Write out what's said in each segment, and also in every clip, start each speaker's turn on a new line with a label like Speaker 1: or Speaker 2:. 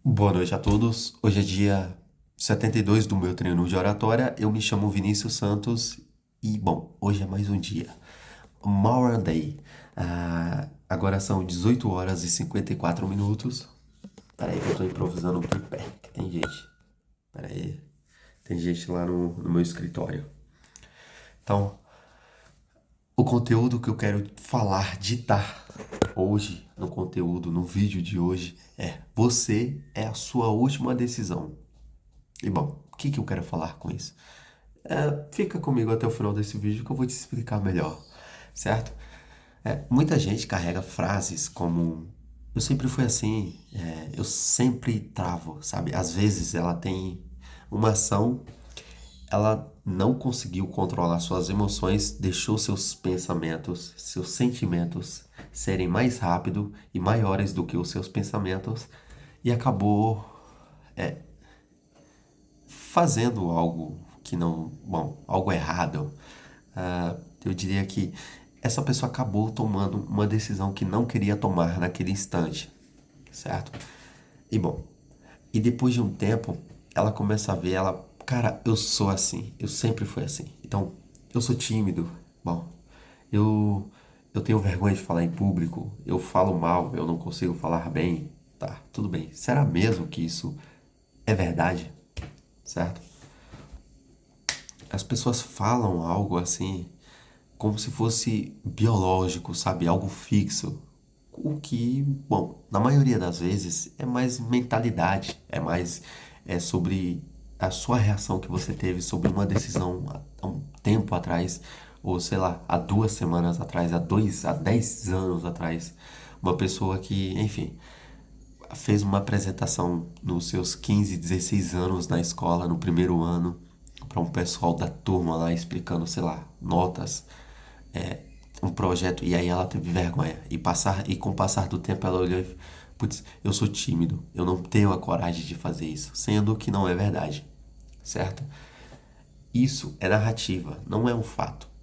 Speaker 1: Boa noite a todos. Hoje é dia 72 do meu treino de oratória. Eu me chamo Vinícius Santos e, bom, hoje é mais um dia. More Day. Agora são 18 horas e 54 minutos. Peraí que eu tô improvisando por pé, que tem gente. Peraí. Tem gente lá no meu escritório. Então, o conteúdo que eu quero falar, ditar hoje, no conteúdo, no vídeo de hoje, é: você é a sua última decisão. E bom, o que eu quero falar com isso? Fica comigo até o final desse vídeo que eu vou te explicar melhor, certo? Muita gente carrega frases como eu sempre fui assim, eu sempre travo, sabe? Às vezes ela tem uma ação, ela não conseguiu controlar suas emoções, deixou seus pensamentos, seus sentimentos serem mais rápido e maiores do que os seus pensamentos e acabou fazendo algo que não, bom, algo errado. Eu diria que essa pessoa acabou tomando uma decisão que não queria tomar naquele instante, certo? E bom, e depois de um tempo, ela começa a ver, cara, eu sou assim, eu sempre fui assim. Então, eu sou tímido. Bom, eu tenho vergonha de falar em público, eu falo mal, eu não consigo falar bem. Tá, tudo bem. Será mesmo que isso é verdade? Certo? As pessoas falam algo assim, como se fosse biológico, sabe? Algo fixo. O que, bom, na maioria das vezes é mais mentalidade, é sobre a sua reação que você teve sobre uma decisão há um tempo atrás, ou sei lá, há 2 semanas atrás, há 10 anos atrás. Uma pessoa que, enfim, fez uma apresentação nos seus 15, 16 anos na escola, no primeiro ano, para um pessoal da turma lá explicando, sei lá, notas, um projeto, e aí ela teve vergonha. E com o passar do tempo ela olhou e, putz, eu sou tímido, eu não tenho a coragem de fazer isso, sendo que não é verdade, certo? Isso é narrativa, não é um fato.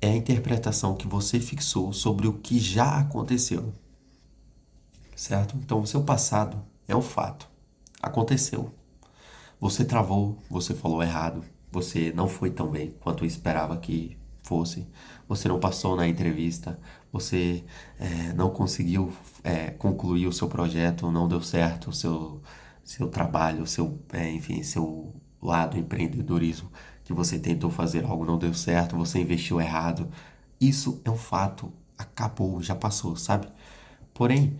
Speaker 1: É a interpretação que você fixou sobre o que já aconteceu, certo? Então, o seu passado é um fato. Aconteceu. Você travou, você falou errado, você não foi tão bem quanto eu esperava que fosse, você não passou na entrevista, você não conseguiu concluir o seu projeto, não deu certo seu trabalho, enfim, seu lado empreendedorismo que você tentou fazer algo não deu certo, você investiu errado. Isso é um fato, acabou, já passou, sabe? Porém,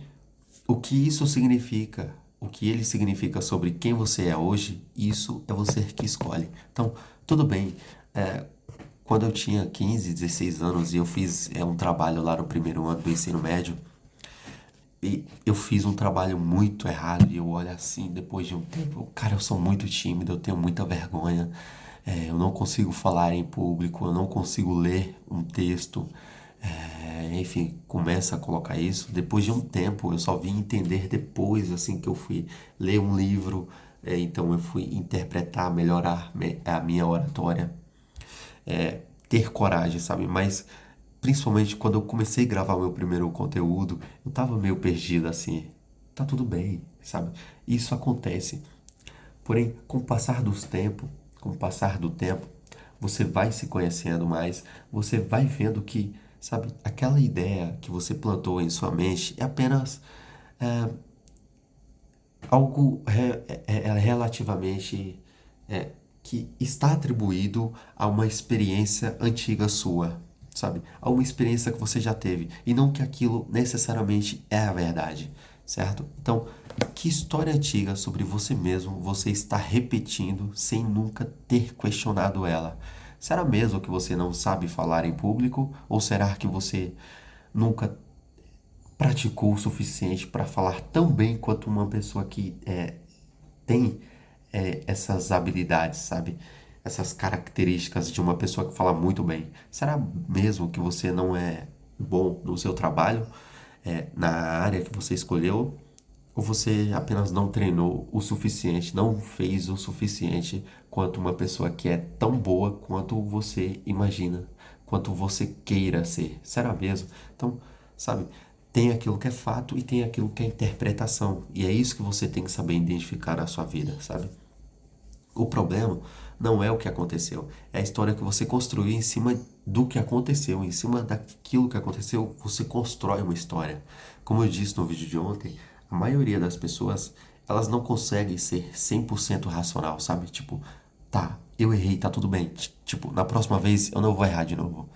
Speaker 1: o que isso significa, o que ele significa sobre quem você é hoje, isso é você que escolhe. Então, tudo bem. é, Quando eu tinha 15, 16 anos e eu fiz um trabalho lá no primeiro ano do ensino médio, e eu fiz um trabalho muito errado e eu olho assim, depois de um tempo, cara, eu sou muito tímido, eu tenho muita vergonha, eu não consigo falar em público, eu não consigo ler um texto, enfim, começa a colocar isso. Depois de um tempo, eu só vim entender depois, assim, que eu fui ler um livro, então eu fui interpretar, melhorar a minha oratória, ter coragem, sabe? Mas principalmente quando eu comecei a gravar o meu primeiro conteúdo, eu tava meio perdido assim. Tá tudo bem, sabe? Isso acontece. Porém, com o passar dos tempos, com o passar do tempo, você vai se conhecendo mais, você vai vendo que, sabe, aquela ideia que você plantou em sua mente é apenas algo relativamente que está atribuído a uma experiência antiga sua, sabe? A uma experiência que você já teve e não que aquilo necessariamente é a verdade, certo? Então, que história antiga sobre você mesmo você está repetindo sem nunca ter questionado ela? Será mesmo que você não sabe falar em público ou será que você nunca praticou o suficiente para falar tão bem quanto uma pessoa que tem essas habilidades, sabe? Essas características de uma pessoa que fala muito bem. Será mesmo que você não é bom no seu trabalho, na área que você escolheu? Ou você apenas não treinou o suficiente, não fez o suficiente quanto uma pessoa que é tão boa quanto você imagina, quanto você queira ser? Será mesmo? Então, sabe? Tem aquilo que é fato e tem aquilo que é interpretação. E é isso que você tem que saber identificar na sua vida, sabe? O problema não é o que aconteceu, é a história que você construiu em cima do que aconteceu, em cima daquilo que aconteceu, você constrói uma história. Como eu disse no vídeo de ontem, a maioria das pessoas, elas não conseguem ser 100% racional, sabe? Tipo, tá, eu errei, tá tudo bem. Tipo, na próxima vez eu não vou errar de novo.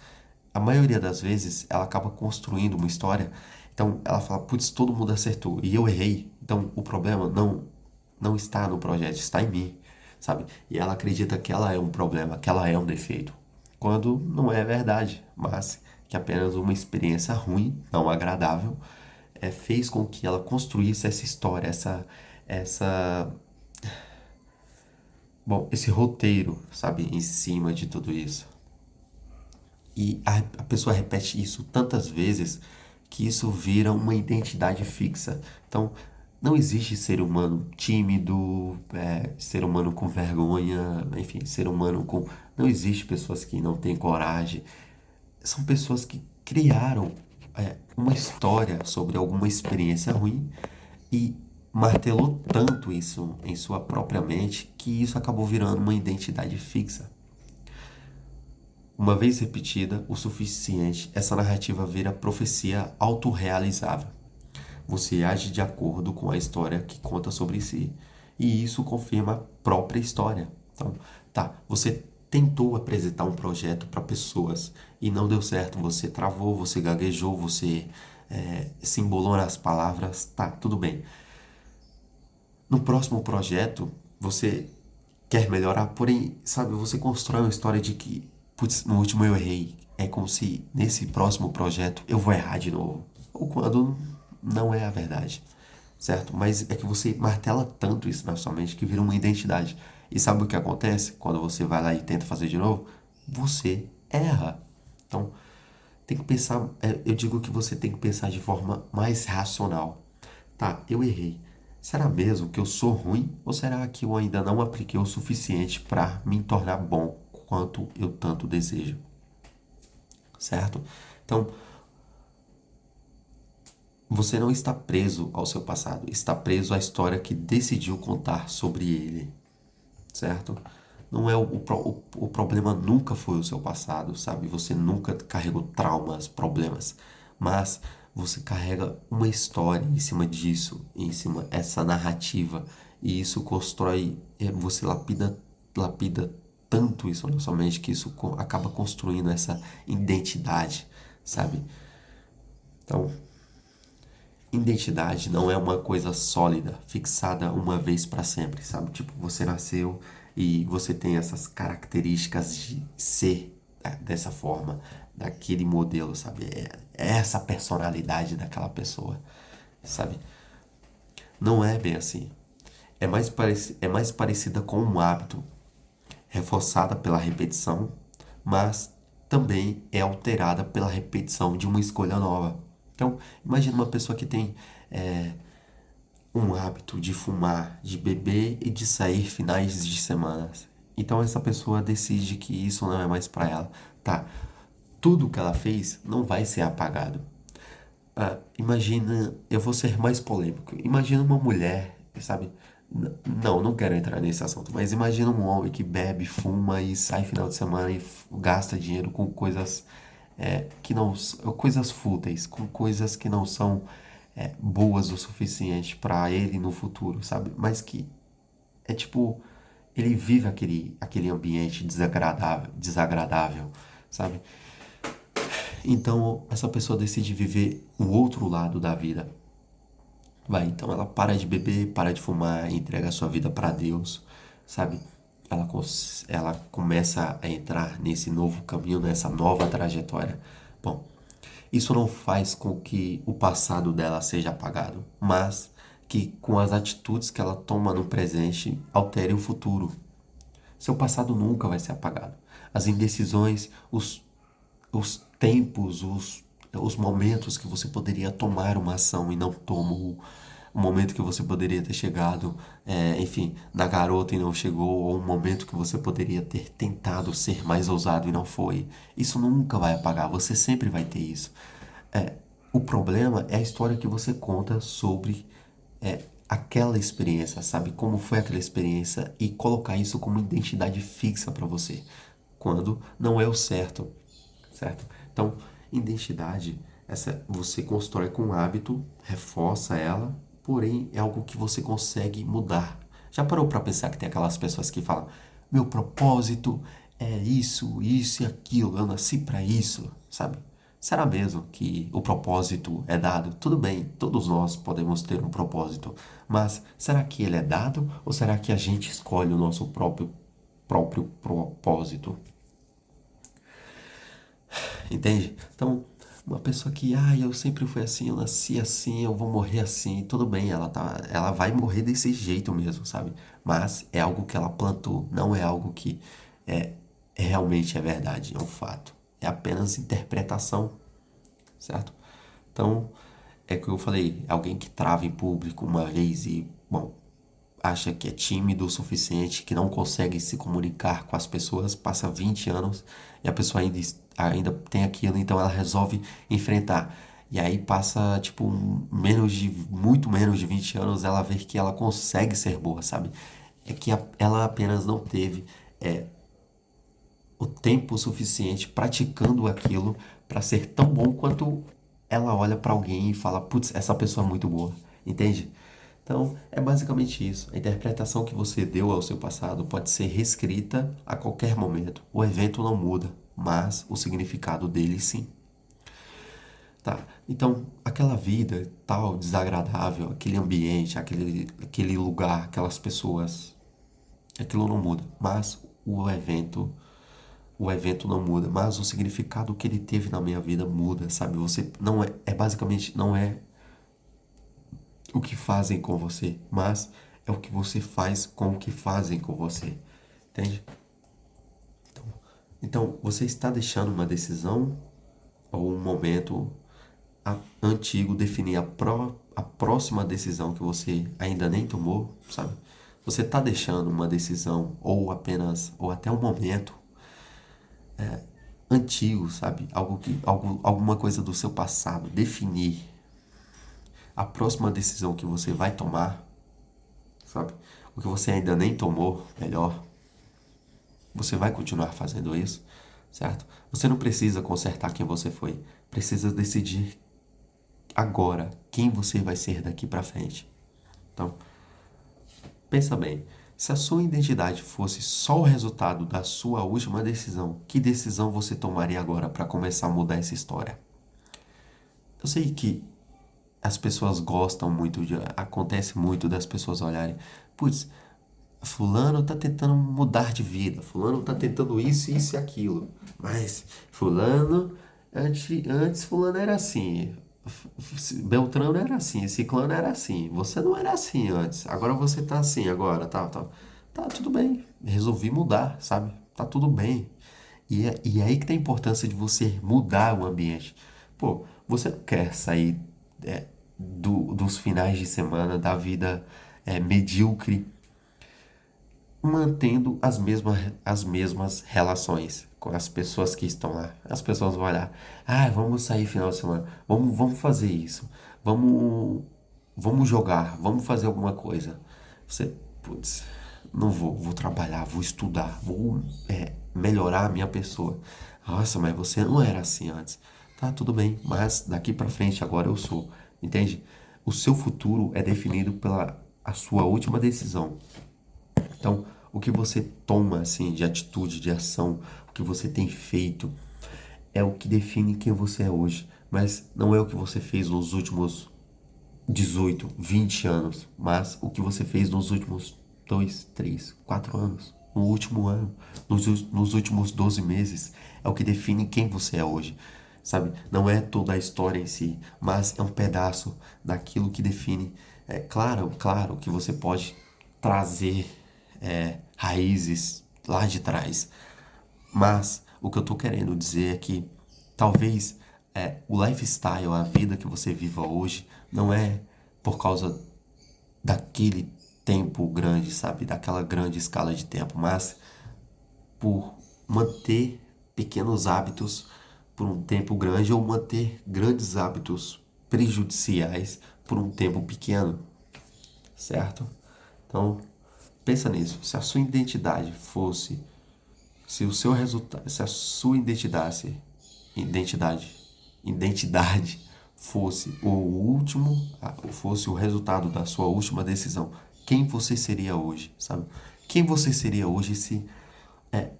Speaker 1: A maioria das vezes ela acaba construindo uma história, então ela fala, putz, todo mundo acertou e eu errei. Então o problema não está no projeto, está em mim, sabe? E ela acredita que ela é um problema, que ela é um defeito, quando não é verdade, mas que apenas uma experiência ruim, não agradável, fez com que ela construísse essa história, essa, bom, esse roteiro, sabe, em cima de tudo isso. E a pessoa repete isso tantas vezes que isso vira uma identidade fixa. Então, não existe ser humano tímido, ser humano com vergonha, enfim, ser humano com. Não existe pessoas que não têm coragem. São pessoas que criaram uma história sobre alguma experiência ruim e martelou tanto isso em sua própria mente que isso acabou virando uma identidade fixa. Uma vez repetida o suficiente, essa narrativa vira profecia autorrealizável. Você age de acordo com a história que conta sobre si. E isso confirma a própria história. Então, tá, você tentou apresentar um projeto para pessoas e não deu certo. Você travou, você gaguejou, você se embolou nas palavras. Tá, tudo bem. No próximo projeto, você quer melhorar, porém, sabe, você constrói uma história de que, putz, no último eu errei. É como se nesse próximo projeto eu vou errar de novo. Ou quando não é a verdade, certo? Mas é que você martela tanto isso na sua mente que vira uma identidade. E sabe o que acontece quando você vai lá e tenta fazer de novo? Você erra. Então, tem que pensar, eu digo que você tem que pensar de forma mais racional. Tá, eu errei. Será mesmo que eu sou ruim? Ou será que eu ainda não apliquei o suficiente para me tornar bom quanto eu tanto desejo? Certo? Então, você não está preso ao seu passado, está preso à história que decidiu contar sobre ele. Certo? Não é o problema nunca foi o seu passado, sabe? Você nunca carregou traumas, problemas, mas você carrega uma história em cima disso, em cima essa narrativa, e isso constrói, você lapida tanto isso na sua mente que isso acaba construindo essa identidade, sabe? Então, identidade não é uma coisa sólida, fixada uma vez para sempre, sabe? Tipo, você nasceu e você tem essas características de ser dessa forma, daquele modelo, sabe? É essa personalidade daquela pessoa, sabe? Não é bem assim. É mais parecida com um hábito, reforçada pela repetição, mas também é alterada pela repetição de uma escolha nova. Então, imagina uma pessoa que tem é, um hábito de fumar, de beber e de sair finais de semana. Então, essa pessoa decide que isso não é mais para ela. Tá, tudo que ela fez não vai ser apagado. Imagina, eu vou ser mais polêmico. Imagina uma mulher, sabe? Não quero entrar nesse assunto, mas imagina um homem que bebe, fuma e sai final de semana e gasta dinheiro com coisas que não, coisas fúteis, com coisas que não são boas o suficiente para ele no futuro, sabe? Mas que é tipo, ele vive aquele ambiente desagradável, sabe? Então, essa pessoa decide viver o outro lado da vida. Então ela para de beber, para de fumar, entrega a sua vida para Deus, sabe? Ela começa a entrar nesse novo caminho, nessa nova trajetória. Bom, isso não faz com que o passado dela seja apagado, mas que com as atitudes que ela toma no presente altere o futuro. Seu passado nunca vai ser apagado. As indecisões, os tempos, os momentos que você poderia tomar uma ação e não tomou, o momento que você poderia ter chegado, enfim, na garota e não chegou, ou um momento que você poderia ter tentado ser mais ousado e não foi. Isso nunca vai apagar, você sempre vai ter isso. O problema é a história que você conta sobre aquela experiência, sabe? Como foi aquela experiência e colocar isso como identidade fixa para você, quando não é o certo, certo? Então, identidade, essa você constrói com hábito, reforça ela, porém é algo que você consegue mudar. Já parou para pensar que tem aquelas pessoas que falam: meu propósito é isso, isso e aquilo, eu nasci para isso, sabe? Será mesmo que o propósito é dado? Tudo bem, todos nós podemos ter um propósito, mas será que ele é dado ou será que a gente escolhe o nosso próprio propósito? Entende? Então, uma pessoa que, eu sempre fui assim, eu nasci assim, eu vou morrer assim, tudo bem, ela vai morrer desse jeito mesmo, sabe? Mas é algo que ela plantou, não é algo que é, realmente é verdade, é um fato. É apenas interpretação, certo? Então, é o que eu falei, alguém que trava em público uma vez e, bom, acha que é tímido o suficiente, que não consegue se comunicar com as pessoas, passa 20 anos e a pessoa ainda tem aquilo, então ela resolve enfrentar. E aí passa, tipo, muito menos de 20 anos, ela vê que ela consegue ser boa, sabe? É que ela apenas não teve o tempo suficiente praticando aquilo para ser tão bom quanto ela olha para alguém e fala, putz, essa pessoa é muito boa, entende? Então, é basicamente isso. A interpretação que você deu ao seu passado pode ser reescrita a qualquer momento. O evento não muda, mas o significado dele sim. Tá? Então, aquela vida tal, desagradável, aquele ambiente, aquele lugar, aquelas pessoas, aquilo não muda, mas o evento não muda, mas o significado que ele teve na minha vida muda, sabe? Você não basicamente não é o que fazem com você, mas é o que você faz com o que fazem com você, entende? Então, você está deixando uma decisão ou um momento antigo definir a próxima decisão que você ainda nem tomou, sabe? Você está deixando uma decisão ou até um momento antigo, sabe? Alguma coisa do seu passado definir a próxima decisão que você vai tomar, sabe? O que você ainda nem tomou, melhor, você vai continuar fazendo isso, certo? Você não precisa consertar quem você foi, precisa decidir agora quem você vai ser daqui para frente. Então, pensa bem, se a sua identidade fosse só o resultado da sua última decisão, que decisão você tomaria agora para começar a mudar essa história? Eu sei que as pessoas gostam muito acontece muito das pessoas olharem, putz, fulano tá tentando mudar de vida, fulano tá tentando isso, isso e aquilo, mas fulano, antes fulano era assim, Beltrano era assim, Ciclano era assim, você não era assim antes, agora você tá assim agora, tá tudo bem, resolvi mudar, sabe, tá tudo bem, e é aí que tem a importância de você mudar o ambiente. Pô, você não quer sair dos finais de semana, da vida medíocre, mantendo as mesmas relações com as pessoas que estão lá. As pessoas vão olhar, vamos sair final de semana, vamos fazer isso, vamos jogar, vamos fazer alguma coisa. Você, putz, não vou trabalhar, vou estudar, vou melhorar a minha pessoa. Nossa, mas você não era assim antes. Tá, tudo bem, mas daqui pra frente agora eu sou, entende? O seu futuro é definido pela a sua última decisão. Então, o que você toma assim de atitude, de ação, o que você tem feito é o que define quem você é hoje, mas não é o que você fez nos últimos 18, 20 anos, mas o que você fez nos últimos 2, 3, 4 anos, no último ano, nos últimos 12 meses, é o que define quem você é hoje. Sabe? Não é toda a história em si, mas é um pedaço daquilo que define. É claro que você pode trazer raízes lá de trás, mas o que eu tô querendo dizer é que talvez o lifestyle, a vida que você viva hoje, não é por causa daquele tempo grande, sabe? Daquela grande escala de tempo, mas por manter pequenos hábitos por um tempo grande ou manter grandes hábitos prejudiciais por um tempo pequeno, certo? Então, pensa nisso. Se a sua identidade fosse, se o seu resultado, se a sua identidade, identidade fosse o último, fosse o resultado da sua última decisão, quem você seria hoje, sabe? Quem você seria hoje se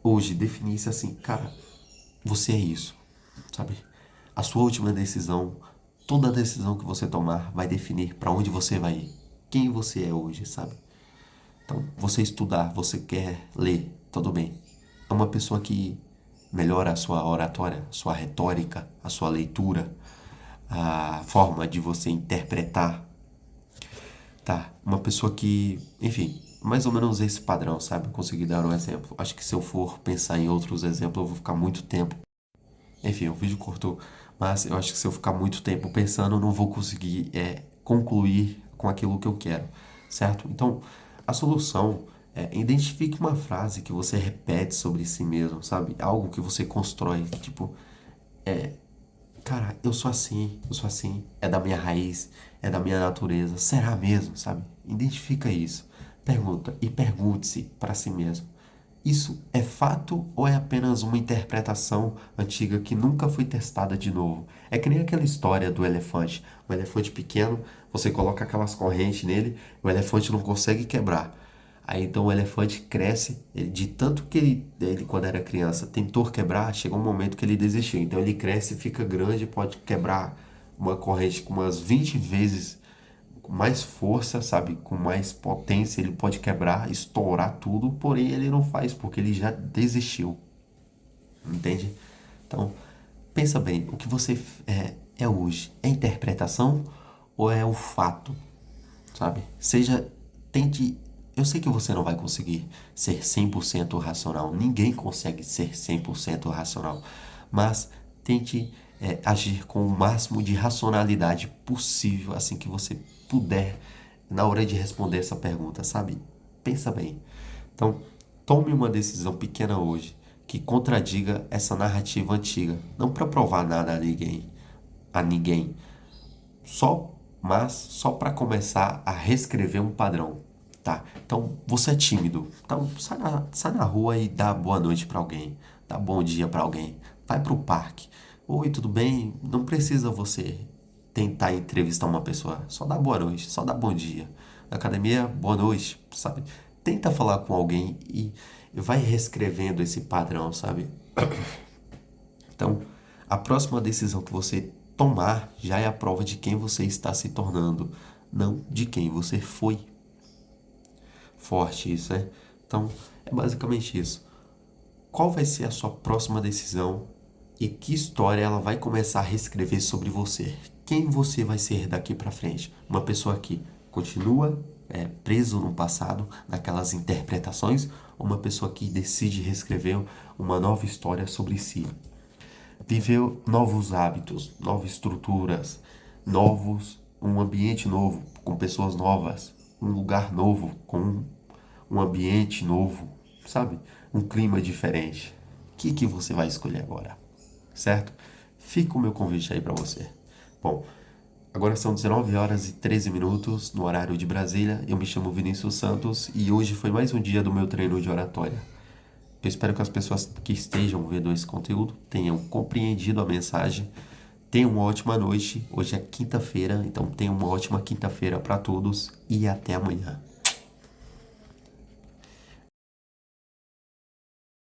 Speaker 1: hoje definisse assim, cara, você é isso, sabe? A sua última decisão, toda decisão que você tomar vai definir para onde você vai ir, quem você é hoje, sabe? Então, você estudar, você quer ler, tudo bem. É uma pessoa que melhora a sua oratória, a sua retórica, a sua leitura, a forma de você interpretar, tá? Uma pessoa que, enfim, mais ou menos esse padrão, sabe? Consegui dar um exemplo. Acho que se eu for pensar em outros exemplos, eu vou ficar muito tempo. Enfim, o vídeo cortou, mas eu acho que se eu ficar muito tempo pensando, eu não vou conseguir concluir com aquilo que eu quero, certo? Então, a solução é identifique uma frase que você repete sobre si mesmo, sabe? Algo que você constrói, tipo, cara, eu sou assim, é da minha raiz, é da minha natureza, será mesmo, sabe? Identifica isso, pergunta e pergunte-se para si mesmo. Isso é fato ou é apenas uma interpretação antiga que nunca foi testada de novo? É que nem aquela história do elefante. O elefante pequeno, você coloca aquelas correntes nele, o elefante não consegue quebrar. Aí então o elefante cresce, de tanto que ele, quando era criança, tentou quebrar, chegou um momento que ele desistiu. Então ele cresce, fica grande, pode quebrar uma corrente com umas 20 vezes com mais força, sabe? Com mais potência, ele pode quebrar, estourar tudo, porém ele não faz porque ele já desistiu, entende? Então, pensa bem, o que você é hoje é interpretação ou é o fato, sabe? Tente, eu sei que você não vai conseguir ser 100% racional, ninguém consegue ser 100% racional, mas tente agir com o máximo de racionalidade possível, assim que você puder, na hora de responder essa pergunta, sabe? Pensa bem. Então, tome uma decisão pequena hoje que contradiga essa narrativa antiga, não para provar nada a ninguém, só para começar a reescrever um padrão, tá? Então, você é tímido, então sai na rua e dá boa noite para alguém, dá bom dia para alguém, vai pro parque. Oi, tudo bem? Não precisa você tentar entrevistar uma pessoa, só dá boa noite, só dá bom dia. Na academia, boa noite, sabe? Tenta falar com alguém e vai reescrevendo esse padrão, sabe? Então, a próxima decisão que você tomar já é a prova de quem você está se tornando, não de quem você foi. Forte isso, né? Então, é basicamente isso. Qual vai ser a sua próxima decisão e que história ela vai começar a reescrever sobre você? Quem você vai ser daqui para frente? Uma pessoa que continua preso no passado, naquelas interpretações, ou uma pessoa que decide reescrever uma nova história sobre si? Viver novos hábitos, novas estruturas, um ambiente novo, com pessoas novas, um lugar novo, com um ambiente novo, sabe? Um clima diferente. O que você vai escolher agora? Certo? Fica o meu convite aí para você. Bom, agora são 19 horas e 13 minutos no horário de Brasília. Eu me chamo Vinícius Santos e hoje foi mais um dia do meu treino de oratória. Eu espero que as pessoas que estejam vendo esse conteúdo tenham compreendido a mensagem. Tenham uma ótima noite. Hoje é quinta-feira, então tenham uma ótima quinta-feira para todos e até amanhã.